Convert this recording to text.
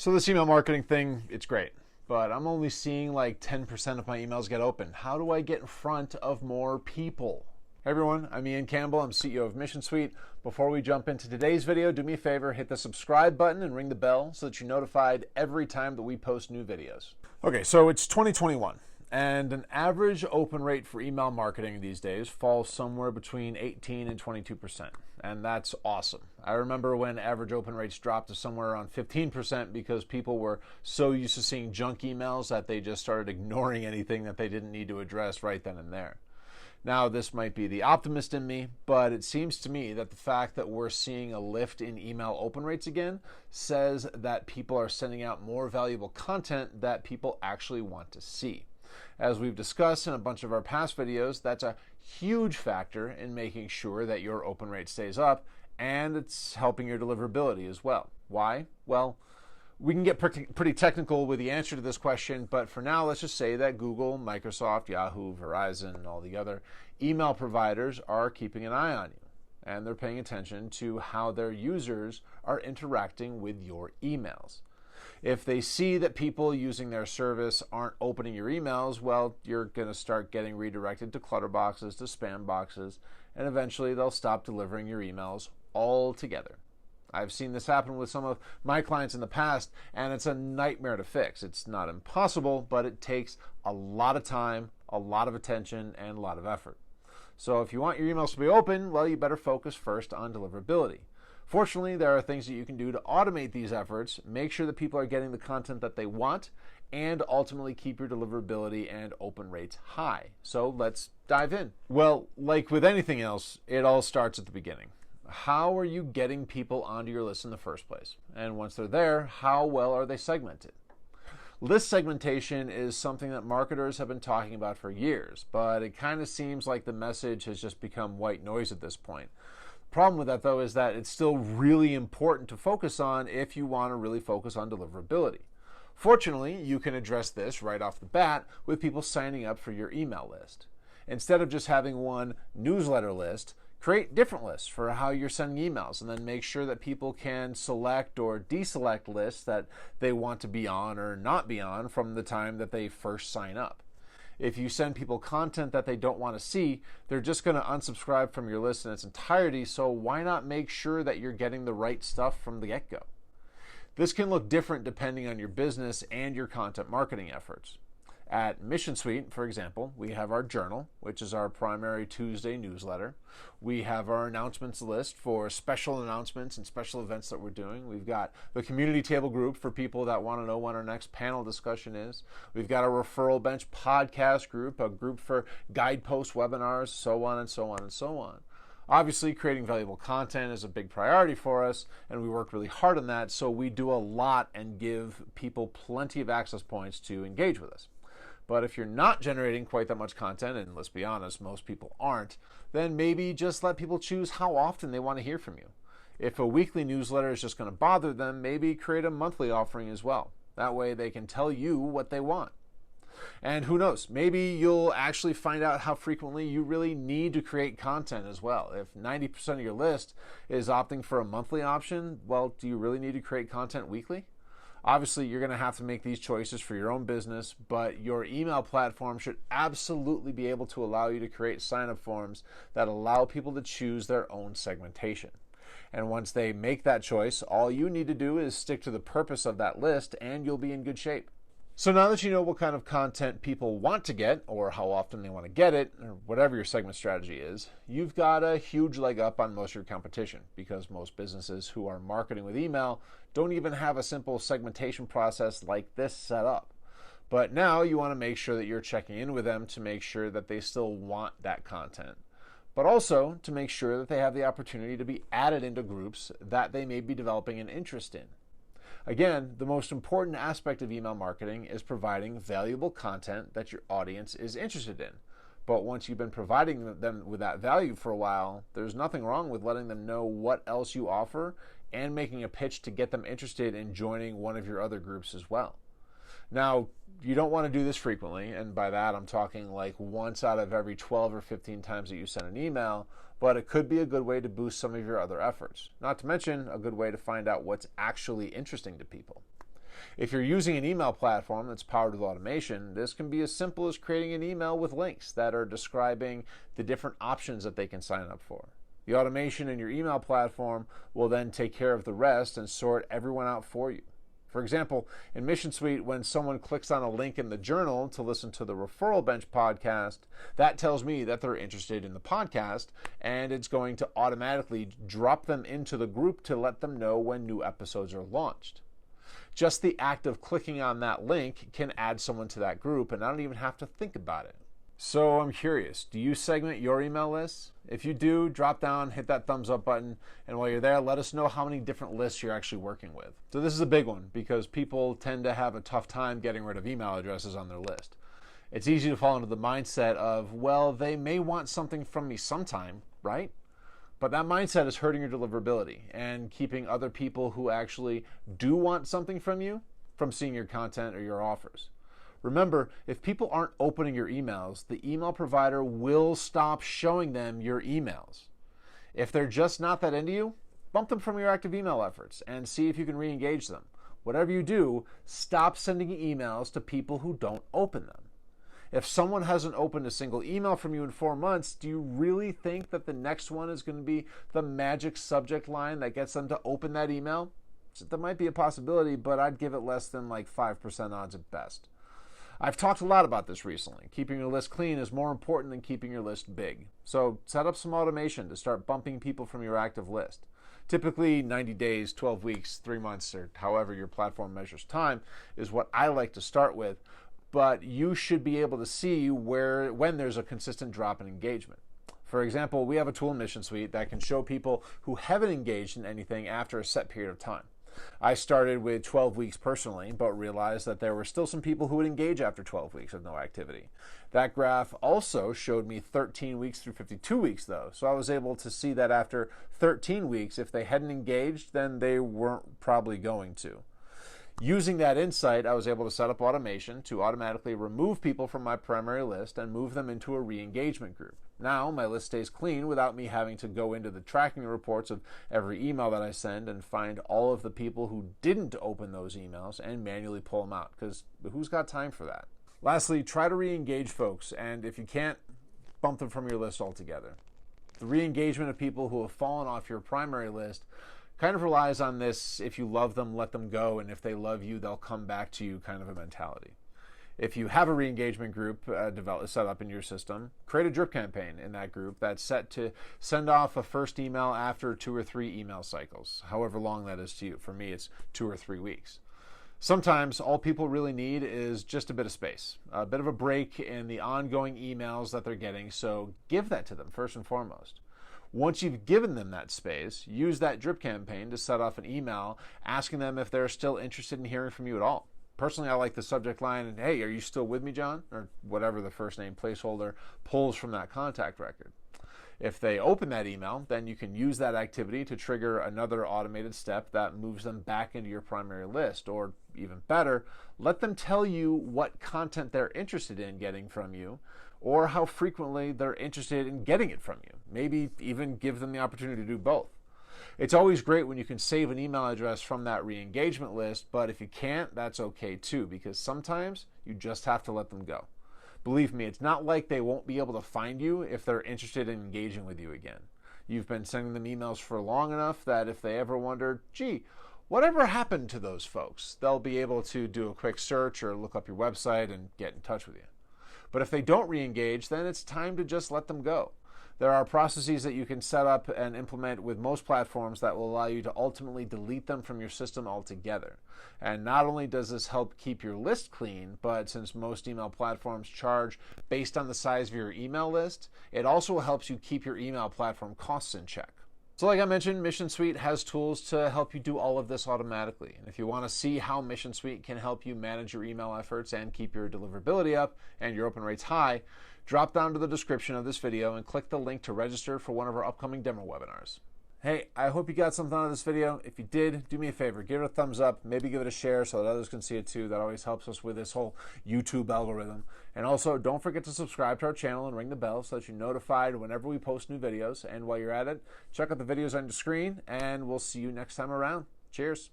So this email marketing thing, it's great, but I'm only seeing like 10% of my emails get open. How do I get in front of more people? Hey everyone, I'm Ian Campbell. I'm CEO of Mission Suite. Before we jump into today's video, do me a favor, hit the subscribe button and ring the bell so that you're notified every time that we post new videos. Okay, so it's 2021. And an average open rate for email marketing these days falls somewhere between 18 and 22%. And that's awesome. I remember when average open rates dropped to somewhere around 15% because people were so used to seeing junk emails that they just started ignoring anything that they didn't need to address right then and there. Now, this might be the optimist in me, but it seems to me that the fact that we're seeing a lift in email open rates again says that people are sending out more valuable content that people actually want to see. As we've discussed in a bunch of our past videos, that's a huge factor in making sure that your open rate stays up, and it's helping your deliverability as well. Why? Well, we can get pretty technical with the answer to this question, but for now, let's just say that Google, Microsoft, Yahoo, Verizon, and all the other email providers are keeping an eye on you, and they're paying attention to how their users are interacting with your emails. If they see that people using their service aren't opening your emails, well, you're going to start getting redirected to clutter boxes, to spam boxes, and eventually they'll stop delivering your emails altogether. I've seen this happen with some of my clients in the past, and it's a nightmare to fix. It's not impossible, but it takes a lot of time, a lot of attention, and a lot of effort. So if you want your emails to be open, well, you better focus first on deliverability. Fortunately, there are things that you can do to automate these efforts, make sure that people are getting the content that they want, and ultimately keep your deliverability and open rates high. So let's dive in. Well, like with anything else, it all starts at the beginning. How are you getting people onto your list in the first place? And once they're there, how well are they segmented? List segmentation is something that marketers have been talking about for years, but it kind of seems like the message has just become white noise at this point. Problem with that, though, is that it's still really important to focus on if you want to really focus on deliverability. Fortunately, you can address this right off the bat with people signing up for your email list. Instead of just having one newsletter list, create different lists for how you're sending emails, and then make sure that people can select or deselect lists that they want to be on or not be on from the time that they first sign up. If you send people content that they don't want to see, they're just going to unsubscribe from your list in its entirety, so why not make sure that you're getting the right stuff from the get-go? This can look different depending on your business and your content marketing efforts. At Mission Suite, for example, we have our journal, which is our primary Tuesday newsletter. We have our announcements list for special announcements and special events that we're doing. We've got the community table group for people that want to know when our next panel discussion is. We've got our referral bench podcast group, a group for guidepost webinars, so on and so on and so on. Obviously, creating valuable content is a big priority for us, and we work really hard on that, so we do a lot and give people plenty of access points to engage with us. But if you're not generating quite that much content, and let's be honest, most people aren't, then maybe just let people choose how often they want to hear from you. If a weekly newsletter is just going to bother them, maybe create a monthly offering as well. That way they can tell you what they want. And who knows, maybe you'll actually find out how frequently you really need to create content as well. If 90% of your list is opting for a monthly option, well, do you really need to create content weekly? Obviously, you're going to have to make these choices for your own business, but your email platform should absolutely be able to allow you to create sign-up forms that allow people to choose their own segmentation. And once they make that choice, all you need to do is stick to the purpose of that list, and you'll be in good shape. So now that you know what kind of content people want to get, or how often they want to get it, or whatever your segment strategy is, you've got a huge leg up on most of your competition, because most businesses who are marketing with email don't even have a simple segmentation process like this set up. But now you want to make sure that you're checking in with them to make sure that they still want that content, but also to make sure that they have the opportunity to be added into groups that they may be developing an interest in. Again, the most important aspect of email marketing is providing valuable content that your audience is interested in. But once you've been providing them with that value for a while, there's nothing wrong with letting them know what else you offer and making a pitch to get them interested in joining one of your other groups as well. Now, you don't want to do this frequently, and by that I'm talking like once out of every 12 or 15 times that you send an email, but it could be a good way to boost some of your other efforts. Not to mention a good way to find out what's actually interesting to people. If you're using an email platform that's powered with automation, this can be as simple as creating an email with links that are describing the different options that they can sign up for. The automation in your email platform will then take care of the rest and sort everyone out for you. For example, in Mission Suite, when someone clicks on a link in the journal to listen to the Referral Bench podcast, that tells me that they're interested in the podcast, and it's going to automatically drop them into the group to let them know when new episodes are launched. Just the act of clicking on that link can add someone to that group, and I don't even have to think about it. So I'm curious, do you segment your email lists? If you do, drop down, hit that thumbs up button, and while you're there, let us know how many different lists you're actually working with. So this is a big one because people tend to have a tough time getting rid of email addresses on their list. It's easy to fall into the mindset of, well, they may want something from me sometime, right? But that mindset is hurting your deliverability and keeping other people who actually do want something from you from seeing your content or your offers. Remember, if people aren't opening your emails, the email provider will stop showing them your emails. If they're just not that into you, bump them from your active email efforts and see if you can re-engage them. Whatever you do, stop sending emails to people who don't open them. If someone hasn't opened a single email from you in 4 months, do you really think that the next one is going to be the magic subject line that gets them to open that email? So that might be a possibility, but I'd give it less than like 5% odds at best. I've talked a lot about this recently. Keeping your list clean is more important than keeping your list big. So set up some automation to start bumping people from your active list. Typically 90 days, 12 weeks, 3 months, or however your platform measures time is what I like to start with, but you should be able to see when there's a consistent drop in engagement. For example, we have a tool in Mission Suite that can show people who haven't engaged in anything after a set period of time. I started with 12 weeks personally, but realized that there were still some people who would engage after 12 weeks of no activity. That graph also showed me 13 weeks through 52 weeks though, so I was able to see that after 13 weeks, if they hadn't engaged, then they weren't probably going to. Using that insight, I was able to set up automation to automatically remove people from my primary list and move them into a re-engagement group. Now, my list stays clean without me having to go into the tracking reports of every email that I send and find all of the people who didn't open those emails and manually pull them out, because who's got time for that? Lastly, try to re-engage folks, and if you can't, bump them from your list altogether. The re-engagement of people who have fallen off your primary list kind of relies on this, if you love them, let them go, and if they love you, they'll come back to you kind of a mentality. If you have a re-engagement group set up in your system, create a drip campaign in that group that's set to send off a first email after 2 or 3 email cycles, however long that is to you. For me, it's 2 or 3 weeks. Sometimes all people really need is just a bit of space, a bit of a break in the ongoing emails that they're getting, so give that to them first and foremost. Once you've given them that space, use that drip campaign to set off an email asking them if they're still interested in hearing from you at all. Personally, I like the subject line, hey, are you still with me, John? Or whatever the first name placeholder pulls from that contact record. If they open that email, then you can use that activity to trigger another automated step that moves them back into your primary list. Or even better, let them tell you what content they're interested in getting from you, or how frequently they're interested in getting it from you. Maybe even give them the opportunity to do both. It's always great when you can save an email address from that re-engagement list, but if you can't, that's okay too, because sometimes you just have to let them go. Believe me, it's not like they won't be able to find you if they're interested in engaging with you again. You've been sending them emails for long enough that if they ever wondered, gee, whatever happened to those folks, they'll be able to do a quick search or look up your website and get in touch with you. But if they don't re-engage, then it's time to just let them go. There are processes that you can set up and implement with most platforms that will allow you to ultimately delete them from your system altogether. And not only does this help keep your list clean, but since most email platforms charge based on the size of your email list, it also helps you keep your email platform costs in check. So like I mentioned, Mission Suite has tools to help you do all of this automatically. And if you want to see how Mission Suite can help you manage your email efforts and keep your deliverability up and your open rates high, drop down to the description of this video and click the link to register for one of our upcoming demo webinars. Hey, I hope you got something out of this video. If you did, do me a favor, give it a thumbs up, maybe give it a share so that others can see it too. That always helps us with this whole YouTube algorithm. And also, don't forget to subscribe to our channel and ring the bell so that you're notified whenever we post new videos. And while you're at it, check out the videos on your screen, and we'll see you next time around. Cheers.